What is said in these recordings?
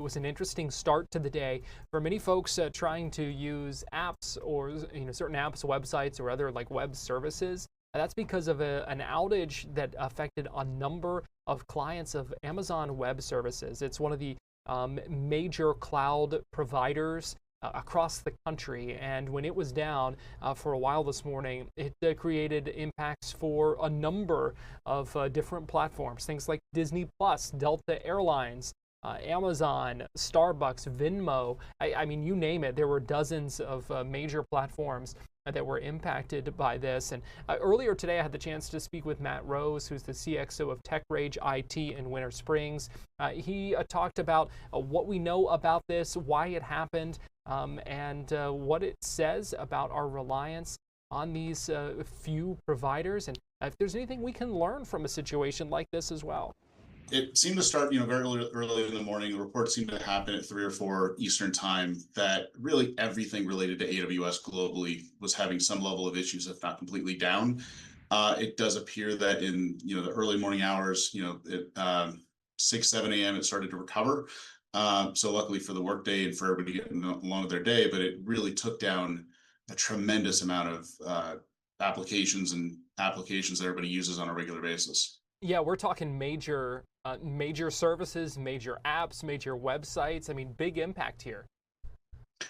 was an interesting start to the day for many folks trying to use apps or certain apps, websites, or other like web services. That's because of an outage that affected a number of clients of Amazon Web Services. It's one of the major cloud providers across the country. And when it was down for a while this morning, it created impacts for a number of different platforms, things like Disney Plus, Delta Airlines, Amazon, Starbucks, Venmo. I mean, you name it. There were dozens of major platforms that were impacted by this. And earlier today, I had the chance to speak with Matt Rose, who's the CXO of TechRage IT in Winter Springs. He talked about what we know about this, why it happened, and what it says about our reliance on these few providers, and if there's anything we can learn from a situation like this as well. It seemed to start, very early in the morning. The report seemed to happen at 3 or 4 Eastern time that really everything related to AWS globally was having some level of issues, if not completely down. It does appear that in the early morning hours, at 6, 7 a.m. it started to recover. So luckily for the workday and for everybody getting along with their day, but it really took down a tremendous amount of applications that everybody uses on a regular basis. Yeah, we're talking major services, major apps, major websites. I mean, big impact here.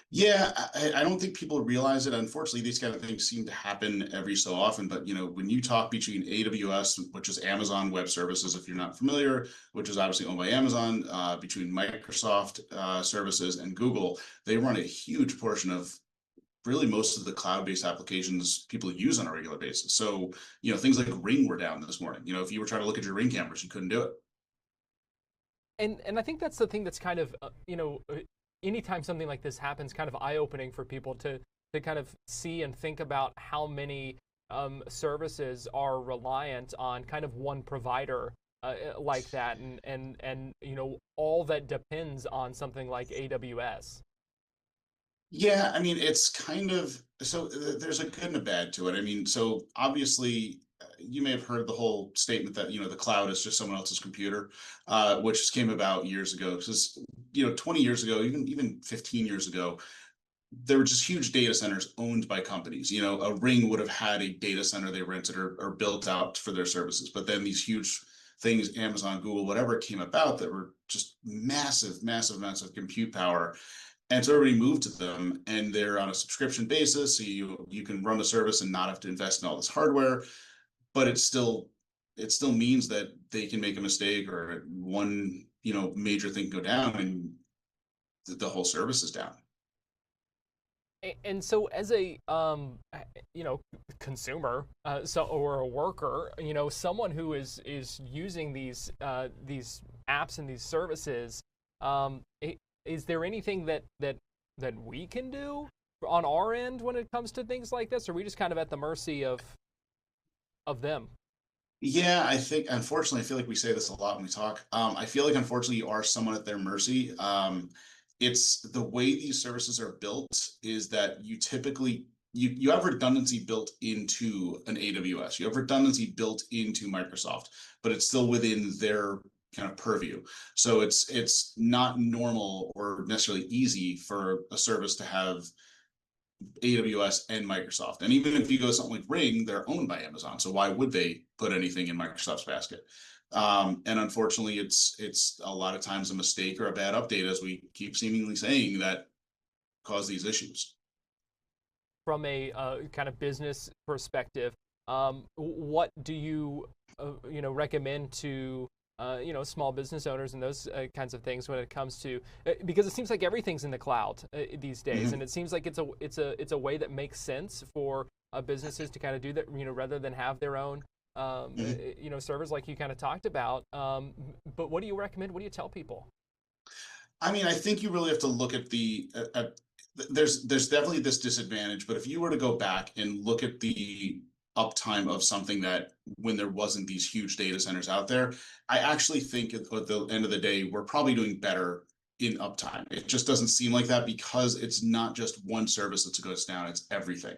Yeah, I don't think people realize it. Unfortunately, these kind of things seem to happen every so often. But when you talk between AWS, which is Amazon Web Services, if you're not familiar, which is obviously owned by Amazon, between Microsoft services and Google, they run a huge portion of really most of the cloud-based applications people use on a regular basis. So, things like Ring were down this morning. If you were trying to look at your Ring cameras, you couldn't do it. And I think that's the thing that's kind of anytime something like this happens, kind of eye-opening for people to kind of see and think about how many services are reliant on kind of one provider like that, and all that depends on something like AWS. Yeah, I mean, it's kind of so there's a good and a bad to it. I mean, so obviously, you may have heard the whole statement that the cloud is just someone else's computer, which came about years ago. Because 20 years ago, even 15 years ago, there were just huge data centers owned by companies. A Ring would have had a data center they rented or built out for their services, but then these huge things, Amazon, Google, whatever, came about that were just massive, massive amounts of compute power. And so everybody moved to them, and they're on a subscription basis. So you can run the service and not have to invest in all this hardware, but it still means that they can make a mistake or one major thing go down, and the whole service is down. And so, as a consumer, or a worker, someone who is using these apps and these services, is there anything that we can do on our end when it comes to things like this? Or are we just kind of at the mercy of them? Yeah, I think unfortunately, I feel like we say this a lot when we talk. I feel like unfortunately you are somewhat at their mercy. It's the way these services are built is that you typically you have redundancy built into an AWS. You have redundancy built into Microsoft, but it's still within their kind of purview. So it's not normal or necessarily easy for a service to have AWS and Microsoft. And even if you go to something like Ring, they're owned by Amazon. So why would they put anything in Microsoft's basket? And unfortunately, it's a lot of times a mistake or a bad update, as we keep seemingly saying, that cause these issues. From a kind of business perspective, what do you recommend to small business owners and those kinds of things when it comes to because it seems like everything's in the cloud these days, Mm-hmm. and it seems like it's a way that makes sense for businesses to kind of do that, rather than have their own Mm-hmm. servers like you kind of talked about. But what do you recommend? What do you tell people? I mean, I think you really have to look at there's definitely this disadvantage, but if you were to go back and look at the uptime of something that when there wasn't these huge data centers out there, I actually think at the end of the day, we're probably doing better in uptime. It just doesn't seem like that because it's not just one service that goes down, it's everything.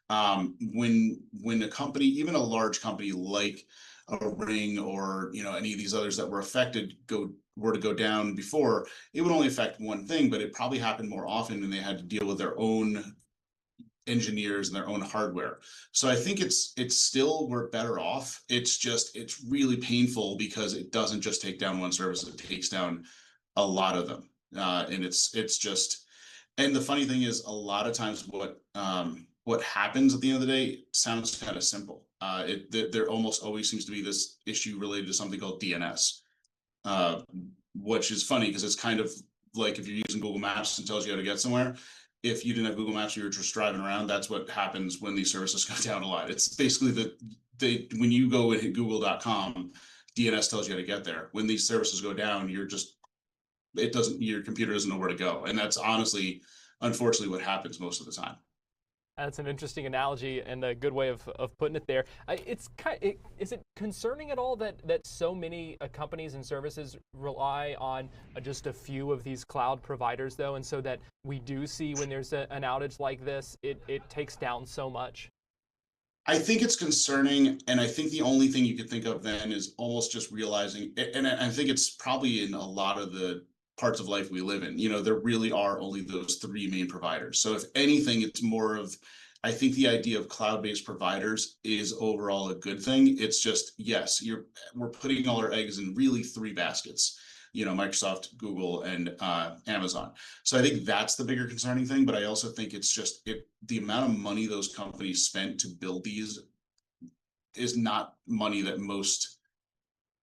When a company, even a large company like a Ring or any of these others that were affected, go were to go down before, it would only affect one thing, but it probably happened more often when they had to deal with their own engineers and their own hardware. So I think it's still, we're better off. It's just it's really painful because it doesn't just take down one service, it takes down a lot of them. And it's just, and the funny thing is a lot of times what happens at the end of the day sounds kind of simple. There almost always seems to be this issue related to something called DNS, uh, which is funny because it's kind of like if you're using Google Maps and tells you how to get somewhere. If you didn't have Google Maps, you were just driving around. That's what happens when these services go down a lot. It's basically when you go and hit google.com, DNS tells you how to get there. When these services go down, your computer doesn't know where to go. And that's honestly, unfortunately, what happens most of the time. That's an interesting analogy and a good way of putting it there. Is it concerning at all that so many companies and services rely on just a few of these cloud providers, though, and so that we do see when there's an outage like this, it takes down so much? I think it's concerning, and I think the only thing you could think of then is almost just realizing, and I think it's probably in a lot of the parts of life we live in, there really are only those three main providers. So if anything, it's more of, I think the idea of cloud-based providers is overall a good thing. It's just, yes, we're putting all our eggs in really three baskets, Microsoft, Google, and Amazon. So I think that's the bigger concerning thing. But I also think it's just the amount of money those companies spent to build these is not money that most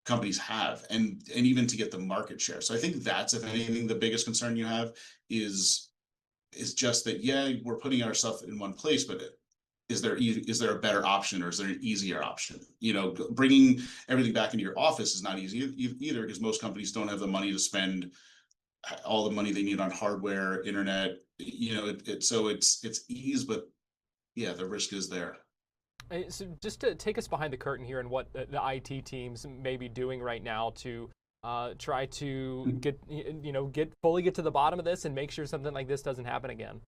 companies have, and even to get the market share. So I think that's, if anything, the biggest concern you have is just that, yeah, we're putting our stuff in one place, but is there a better option, or is there an easier option? Bringing everything back into your office is not easy either, because most companies don't have the money to spend all the money they need on hardware, internet. So it's ease, but yeah, the risk is there. So just to take us behind the curtain here and what the IT teams may be doing right now to try to get to the bottom of this and make sure something like this doesn't happen again.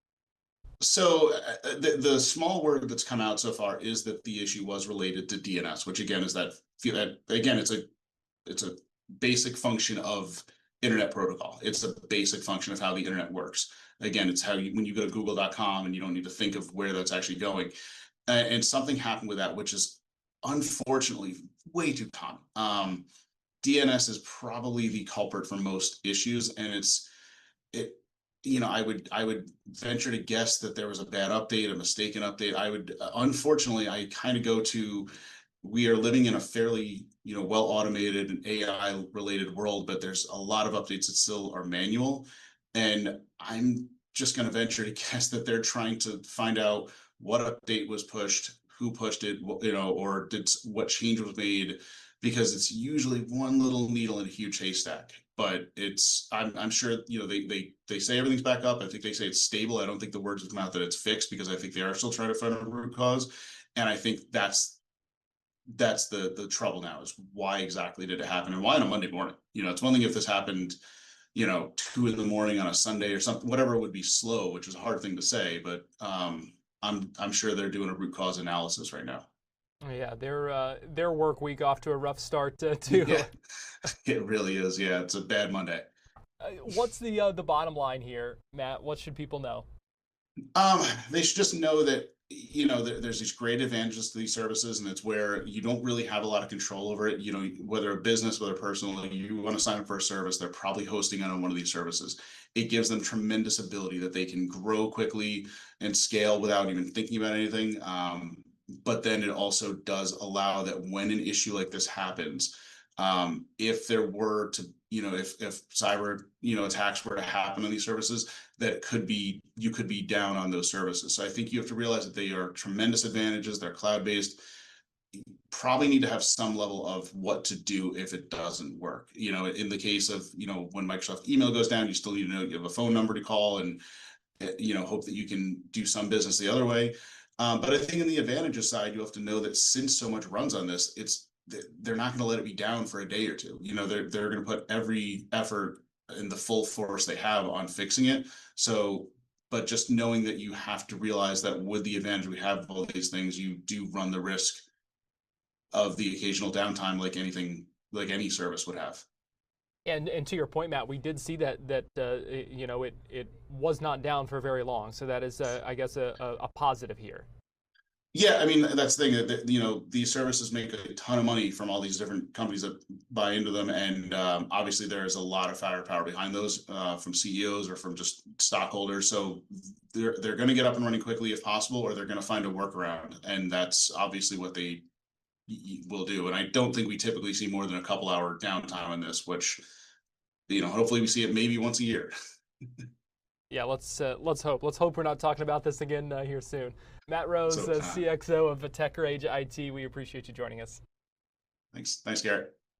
So the small word that's come out so far is that the issue was related to DNS, which again is that again it's a basic function of internet protocol. It's a basic function of how the internet works. Again, it's how when you go to google.com and you don't need to think of where that's actually going. And something happened with that, which is unfortunately way too common. DNS is probably the culprit for most issues, and it I would venture to guess that there was a bad update, a mistaken update. Unfortunately, I kind of go to, we are living in a fairly, well automated and AI related world, but there's a lot of updates that still are manual. And I'm just going to venture to guess that they're trying to find out what update was pushed, who pushed it, or what change was made, because it's usually one little needle in a huge haystack. But I'm sure, they say everything's back up. I think they say it's stable. I don't think the words have come out that it's fixed, because I think they are still trying to find a root cause. And I think that's the trouble now, is why exactly did it happen, and why on a Monday morning? It's one thing if this happened, 2 a.m. on a Sunday or something, whatever, would be slow, which is a hard thing to say, but I'm sure they're doing a root cause analysis right now. Yeah, their work week off to a rough start too. Yeah, it really is. Yeah, it's a bad Monday. What's the bottom line here, Matt? What should people know? They should just know that there's these great advantages to these services, and it's where you don't really have a lot of control over it. Whether a business, whether personal, you want to sign up for a service, they're probably hosting it on one of these services. It gives them tremendous ability that they can grow quickly and scale without even thinking about anything. But then it also does allow that when an issue like this happens, if there were to, if cyber, attacks were to happen on these services, you could be down on those services. So I think you have to realize that they are tremendous advantages. They're cloud-based. You probably need to have some level of what to do if it doesn't work. In the case of, when Microsoft email goes down, you still need to know you have a phone number to call, and, hope that you can do some business the other way. But I think in the advantages side, you have to know that since so much runs on this, they're not going to let it be down for a day or two. They're going to put every effort and the full force they have on fixing it. So, but just knowing that you have to realize that with the advantage we have of all these things, you do run the risk of the occasional downtime, like any service would have. And to your point, Matt, we did see that it was not down for very long. So that is, I guess, a positive here. Yeah, I mean that's the thing that these services make a ton of money from all these different companies that buy into them, and obviously there is a lot of firepower behind those from CEOs or from just stockholders. So they're going to get up and running quickly if possible, or they're going to find a workaround, and that's obviously what they will do. And I don't think we typically see more than a couple hour downtime on this, which hopefully we see it maybe once a year. Yeah, let's hope. Let's hope we're not talking about this again here soon. Matt Rose, So CXO of TechRage IT. We appreciate you joining us. thanks, Garrett.